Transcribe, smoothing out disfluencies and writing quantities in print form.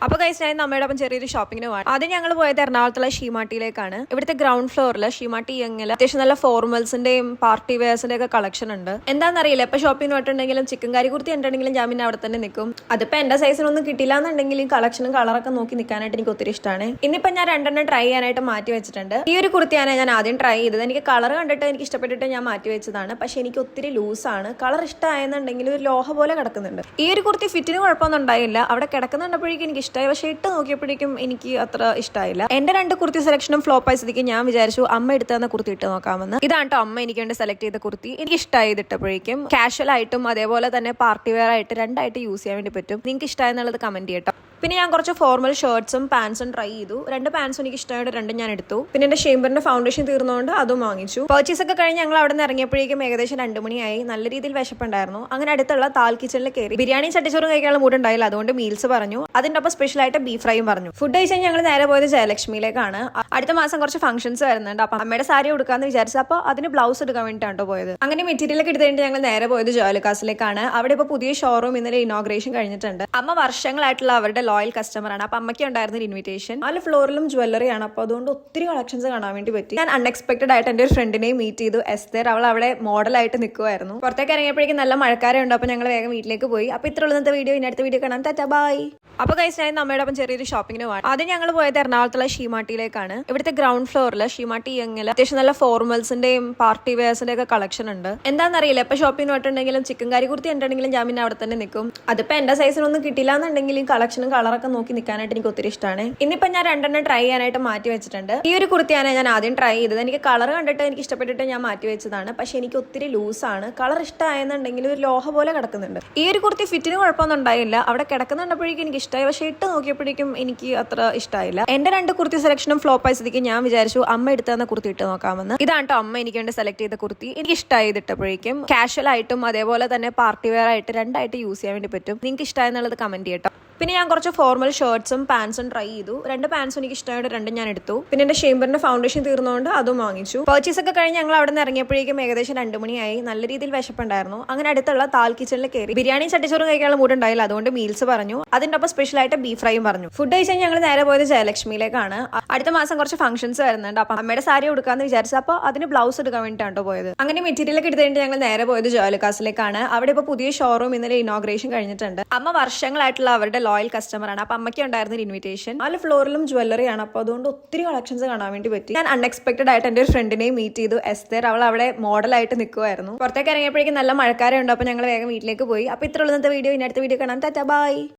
അപ്പോൾ ഗൈസ് ഞാൻ നമ്മുടെ അപ്പം ചെറിയൊരു ഷോപ്പിങ്ങിന് പോകാം. ആദ്യം ഞങ്ങൾ പോയത് എറണാകുളത്തുള്ള ഷീമാട്ടിയിലേക്കാണ്. ഇവിടുത്തെ ഗ്രൗണ്ട് ഫ്ലോറിൽ ഷീമാട്ടി യങ്ങിൽ അത്യാവശ്യം നല്ല ഫോർമൽസിന്റെയും പാർട്ടി വെയർസിന്റെ ഒക്കെ കളക്ഷൻ ഉണ്ട്. എന്താണെന്നറിയില്ല, ഇപ്പൊ ഷോപ്പിംഗ് പോയിട്ടുണ്ടെങ്കിലും ചിക്കൻ കറി കുർത്തി ഉണ്ടെങ്കിലും ഞാൻ പിന്നെ അവിടെ തന്നെ നിൽക്കും. അതിപ്പോ എന്റെ സൈസിനൊന്നും കിട്ടില്ല എന്നുണ്ടെങ്കിൽ കളക്ഷനും കളറൊക്കെ നോക്കി നിൽക്കാനായിട്ട് എനിക്ക് ഒത്തിരി ഇഷ്ടമാണ്. ഇന്നിപ്പോ ഞാൻ രണ്ടെണ്ണം ട്രൈ ചെയ്യാനായിട്ട് മാറ്റി വെച്ചിട്ടുണ്ട്. ഈ ഒരു കുർത്തിയാണ് ഞാൻ ആദ്യം ട്രൈ ചെയ്തത്. എനിക്ക് കളർ കണ്ടിട്ട് എനിക്ക് ഇഷ്ടപ്പെട്ടിട്ട് ഞാൻ മാറ്റി വെച്ചതാണ്. പക്ഷെ എനിക്ക് ഒത്തിരി ലൂസാണ്. കളർ ഇഷ്ടമായെന്നുണ്ടെങ്കിൽ ഒരു ലോഹ പോലെ കിടക്കുന്നുണ്ട്. ഈ ഒരു കുർത്തി ഫിറ്റിന് കുഴപ്പമൊന്നും ഉണ്ടായില്ല. അവിടെ കിടക്കുന്നുണ്ടപ്പോഴേക്കും എനിക്ക് ഇഷ്ടമായി. പക്ഷെ ഇട്ട് നോക്കിയപ്പോഴേക്കും എനിക്ക് അത്ര ഇഷ്ടമായില്ല. എന്റെ രണ്ട് കുർത്തി സെലക്ഷനും ഫ്ലോപ്പ് ആയ സ്ഥിതിക്ക് ഞാൻ വിചാരിച്ചു അമ്മ എടുത്തു തന്ന കുർത്തി ഇട്ട് നോക്കാമെന്ന്. ഇതാണ് കേട്ടോ അമ്മ എനിക്ക് വേണ്ടി സെലക്ട് ചെയ്ത കുർത്തി. എനിക്ക് ഇഷ്ടമായി ഇട്ടപ്പോഴേക്കും. കാഷ്വൽ ആയിട്ടും അതേപോലെ തന്നെ പാർട്ടി വെയർ ആയിട്ട് രണ്ടായിട്ട് യൂസ് ചെയ്യാൻ വേണ്ടി പറ്റും. നിങ്ങൾക്ക് ഇഷ്ടമായെന്നുള്ളത് കമന്റ് ചെയ്യട്ടോ. പിന്നെ ഞാൻ കുറച്ച് ഫോർമൽ ഷർട്ട്സും പാൻസും ട്രൈ ചെയ്തു. രണ്ട് പാൻസും എനിക്ക് ഇഷ്ടമായിട്ട് രണ്ടും ഞാൻ എടുത്തു. പിന്നെ എന്റെ ഷേംബറിന്റെ ഫൗണ്ടേഷൻ തീർന്നുകൊണ്ട് അതും വാങ്ങിച്ചു. പർച്ചേസ് ഒക്കെ കഴിഞ്ഞ് ഞങ്ങൾ അവിടെ നിന്ന് ഇറങ്ങിയപ്പോഴേക്കും ഏകദേശം 2 മണിയായി. നല്ല രീതിയിൽ വിശപ്പുണ്ടായിരുന്നു. അങ്ങനെ അടുത്തുള്ള താൽ കിച്ചണിൽ കയറി ബിരിയാണി ചട്ടിച്ചോറും കഴിക്കാനുള്ള മൂഡ് ഉണ്ടായില്ല. അതുകൊണ്ട് മീൽസ് പറഞ്ഞു. അതിന്റെ ഒപ്പം സ്പെഷ്യലായിട്ട് ബീഫ് ഫ്രൈയും പറഞ്ഞു. ഫുഡ് കഴിച്ചാൽ ഞങ്ങൾ നേരെ പോയത് ജയലക്ഷ്മിയിലേക്കാണ്. അടുത്ത മാസം കുറച്ച് ഫംഗ്ഷൻസ് വരുന്നുണ്ട്. അപ്പൊ അമ്മയുടെ സാരി കൊടുക്കാന്ന് വിചാരിച്ചു. അപ്പൊ അതിന് ബ്ലൗസ് എടുക്കാൻ വേണ്ടിയിട്ടാണ് പോയത്. അങ്ങനെ മെറ്റീരിയൽ ഒക്കെ എടുത്തിട്ട് ഞങ്ങൾ നേരെ പോയത് ജോയലുക്കാസിലേക്കാണ്. അവിടെ ഇപ്പൊ പുതിയ ഷോറൂം ഇന്നലെ ഇനോഗ്രേഷൻ കഴിഞ്ഞിട്ടുണ്ട്. അമ്മ വർഷങ്ങളായിട്ടുള്ള അവരുടെ ലോയൽ കസ്റ്റമറാണ്. അപ്പൊ അമ്മയ്ക്ക് ഉണ്ടായിരുന്ന ഇൻവിറ്റേഷൻ. 4 ഫ്ലോറിലും ജ്വല്ലറിയാണ്. അപ്പൊ അതുകൊണ്ട് ഒത്തിരി കളക്ഷൻസ് കാണാൻ വേണ്ടി പറ്റി. ഞാൻ അൺഎക്സ്പെക്ടഡ് ആയിട്ട് എന്റെ ഒരു ഫ്രണ്ടിനെയും മീറ്റ് ചെയ്തു, എസ്തർ. അവൾ അവിടെ മോഡലായിട്ട് നിൽക്കുമായിരുന്നു. പുറത്തേക്ക് ഇറങ്ങിയപ്പോഴേക്കും നല്ല മഴക്കാരുണ്ട്. അപ്പൊ ഞങ്ങൾ വേഗം വീട്ടിലേക്ക് പോയി. അപ്പൊ ഇത്രയുള്ള ഇന്നത്തെ വീഡിയോ. ഇനി അടുത്ത വീഡിയോ കാണാം. Tata bye. അപ്പോൾ ഗൈസ് ഞാൻ നമ്മുടെ അപ്പം ചെറിയൊരു ഷോപ്പിങ്ങിന് പോകാം. ആദ്യം ഞങ്ങൾ പോയത് എറണാകുളത്തുള്ള ഷീമാട്ടിയിലേക്കാണ്. ഇവിടുത്തെ ഗ്രൗണ്ട് ഫ്ലോറിൽ ഷീമാട്ടി യങ്ങിൽ അത്യാവശ്യം നല്ല ഫോർമൽസിന്റെയും പാർട്ടി വെയർസിന്റെ ഒക്കെ കളക്ഷൻ ഉണ്ട്. എന്താണെന്നറിയില്ല, ഇപ്പൊ ഷോപ്പിംഗ് പോയിട്ടുണ്ടെങ്കിലും ചിക്കൻ കറി കുർത്തി ഉണ്ടെങ്കിലും ഞാൻ പിന്നെ അവിടെ തന്നെ നിൽക്കും. അതിപ്പോ എന്റെ സൈസിനൊന്നും കിട്ടില്ല എന്നുണ്ടെങ്കിൽ കളക്ഷനും കളറൊക്കെ നോക്കി നിൽക്കാനായിട്ട് എനിക്ക് ഒത്തിരി ഇഷ്ടമാണ്. ഇന്നിപ്പോ ഞാൻ രണ്ടെണ്ണം ട്രൈ ചെയ്യാനായിട്ട് മാറ്റി വെച്ചിട്ടുണ്ട്. ഈ ഒരു കുർത്തിയാണ് ഞാൻ ആദ്യം ട്രൈ ചെയ്തത്. എനിക്ക് കളർ കണ്ടിട്ട് എനിക്ക് ഇഷ്ടപ്പെട്ടിട്ട് ഞാൻ മാറ്റി വെച്ചതാണ്. പക്ഷെ എനിക്ക് ഒത്തിരി ലൂസാണ്. കളർ ഇഷ്ടമായെന്നുണ്ടെങ്കിൽ ഒരു ലോഹ പോലെ കിടക്കുന്നുണ്ട്. ഈ ഒരു കുർത്തി ഫിറ്റിന് കുഴപ്പമൊന്നും ഉണ്ടായില്ല. അവിടെ കിടക്കുന്നുണ്ടപ്പോഴേക്കും എനിക്ക് ഇഷ്ടമായി. പക്ഷെ ഇട്ട് നോക്കിയപ്പോഴേക്കും എനിക്ക് അത്ര ഇഷ്ടമായില്ല. എന്റെ രണ്ട് കുർത്തി സെലക്ഷനും ഫ്ലോപ്പ് ആയ സ്ഥിതിക്ക് ഞാൻ വിചാരിച്ചു അമ്മ എടുത്തു തന്ന കുർത്തി ഇട്ട് നോക്കാമെന്ന്. ഇതാണ് കേട്ടോ അമ്മ എനിക്ക് വേണ്ടി സെലക്ട് ചെയ്ത കുർത്തി. എനിക്ക് ഇഷ്ടമായി ഇട്ടപ്പോഴേക്കും. കാഷ്വൽ ആയിട്ടും അതേപോലെ തന്നെ പാർട്ടി വെയർ ആയിട്ട് രണ്ടായിട്ട് യൂസ് ചെയ്യാൻ വേണ്ടി പറ്റും. നിങ്ങൾക്ക് ഇഷ്ടമായെന്നുള്ളത് കമന്റ് ചെയ്യട്ടോ. പിന്നെ ഞാൻ കുറച്ച് ഫോർമൽ ഷർട്ട്സും പാൻസും ട്രൈ ചെയ്തു. രണ്ട് പാൻസും എനിക്ക് ഇഷ്ടമായിട്ട് രണ്ടും ഞാൻ എടുത്തു. പിന്നെ എന്റെ ഷേംബറിന്റെ ഫൗണ്ടേഷൻ തീർന്നുകൊണ്ട് അതും വാങ്ങിച്ചു. പർച്ചേസ് ഒക്കെ കഴിഞ്ഞ് ഞങ്ങൾ അവിടെ നിന്ന് ഇറങ്ങിയപ്പോഴേക്കും ഏകദേശം 2 മണിയായി. നല്ല രീതിയിൽ വിശപ്പുണ്ടായിരുന്നു. അങ്ങനെ അടുത്തുള്ള താൽ കിച്ചണിൽ കയറി ബിരിയാണി ചട്ടിച്ചോറും കഴിക്കാനുള്ള മൂഡ് ഉണ്ടായില്ല. അതുകൊണ്ട് മീൽസ് പറഞ്ഞു. അതിന്റെ ഒപ്പം സ്പെഷ്യലായിട്ട് ബീഫ് ഫ്രൈയും പറഞ്ഞു. ഫുഡ് കഴിച്ചാൽ ഞങ്ങൾ നേരെ പോയത് ജയലക്ഷ്മിയിലേക്കാണ്. അടുത്ത മാസം കുറച്ച് ഫംഗ്ഷൻസ് വരുന്നുണ്ട്. അപ്പൊ അമ്മയുടെ സാരി കൊടുക്കാന്ന് വിചാരിച്ചു. അപ്പൊ അതിന് ബ്ലൗസ് എടുക്കാൻ വേണ്ടിയിട്ടാണ് പോയത്. അങ്ങനെ മെറ്റീരിയൽ ഒക്കെ എടുത്തിട്ട് ഞങ്ങൾ നേരെ പോയത് ജോയലുക്കാസിലേക്കാണ്. അവിടെ ഇപ്പൊ പുതിയ ഷോറൂം ഇന്നലെ ഇനോഗ്രേഷൻ കഴിഞ്ഞിട്ടുണ്ട്. അമ്മ വർഷങ്ങളായിട്ടുള്ള അവരുടെ ലോയൽ കസ്റ്റമറാണ്. അപ്പൊ അമ്മയ്ക്ക് ഉണ്ടായിരുന്ന ഇൻവിറ്റേഷൻ. 4 ഫ്ലോറിലും ജ്വല്ലറിയാണ്. അപ്പൊ അതുകൊണ്ട് ഒത്തിരി കളക്ഷൻസ് കാണാൻ വേണ്ടി പറ്റി. ഞാൻ അൺഎക്സ്പെക്ടഡ് ആയിട്ട് എന്റെ ഒരു ഫ്രണ്ടിനെയും മീറ്റ് ചെയ്തു, എസ്തർ. അവൾ അവിടെ മോഡലായിട്ട് നിൽക്കുമായിരുന്നു. പുറത്തേക്ക് ഇറങ്ങിയപ്പോഴേക്കും നല്ല മഴക്കാരുണ്ട്. അപ്പൊ ഞങ്ങൾ വേഗം വീട്ടിലേക്ക് പോയി. അപ്പൊ ഇത്രയുള്ള ഇന്നത്തെ വീഡിയോ. ഇനി അടുത്ത വീഡിയോ കാണാം. Tata bye.